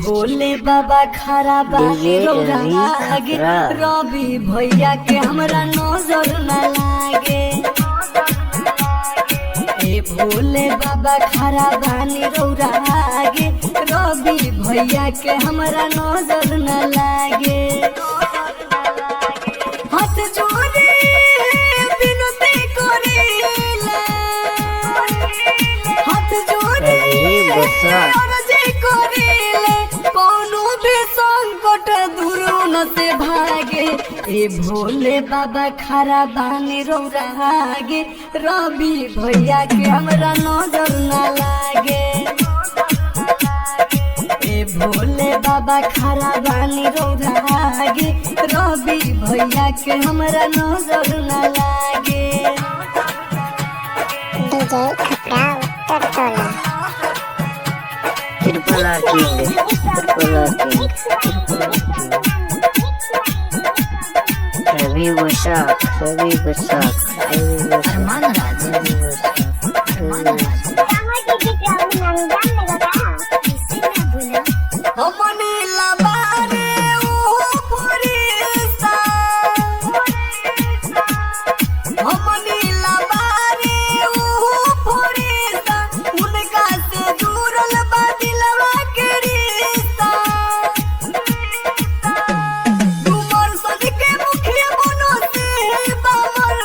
भोले बाबा खरा बागे रवि भैया के हमरा नजर न लागे। भोले बाबा खरा बानी रौरागे रवि भैया के हमरा नजर न लागे। हाथ जोड़े विनती करेला, हाथ जोड़े अर्जी करेले, कौनो भी संकट दूर न से भागे। भोले बाबा खरा बानी रौरागे रवि भैया के हमरा नजर न लागे। भोले बाबा खरा बानी रौरागे रवि भैया के हमरा नजर न लागे। डीजे खपरा उत्तर टोला त्रिपुरा किंग रवि वसाक अरमान राज हमने लबारे ओ फरिश्ता, हमने लबारे ओ फरिश्ता, उनका से जुड़ल बा दिलवा के रिश्ता। डूमर सद के मुखिया बनो से बामर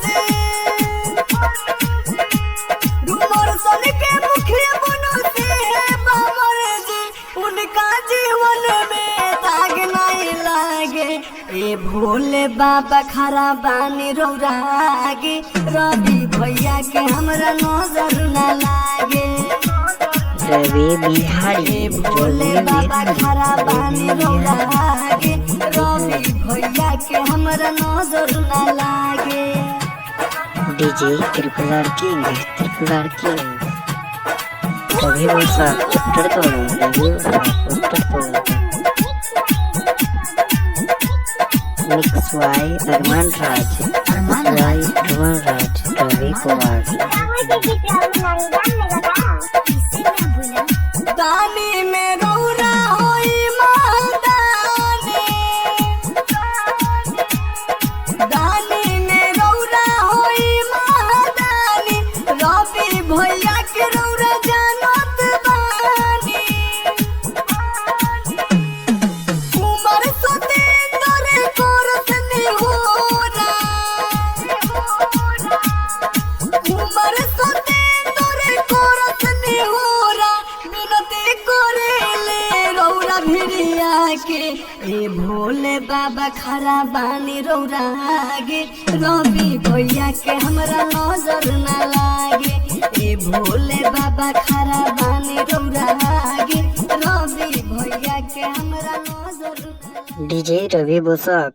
दे, डूमर सद के मुखिया बनो से बामर दे, उनका जीवन में दाग नहीं लागे। भोले बाबा खरा बानी रौरागे रवि भैया के हमरा नजर न लागे। रवि बिहारी भोले बाबा खरा बानी रौरागे रवि भैया के हमरा नजर न लागे। डीजे त्रिपुरा किंग रवि वसाक उत्तर टोला मिक्स वाई अरमान राज रवि कुमार दानी में रौरा होई महादानी, दानी में रौरा होई महादानी, रवि भैया के रौरा जानत बानी। कुमार सतेंद्र करत निहोरा, कुमार सतेंद्र करत निहोरा, विनती करेले रौरा भिड़िया के। भोले बाबा खरा बानी रौरागे रवि भैया के हमरा नजर न लागे। भोले बाबा खरा बानी रौरागे रवि भैया के हमरा नजर न लागे। डीजे रवि वसाक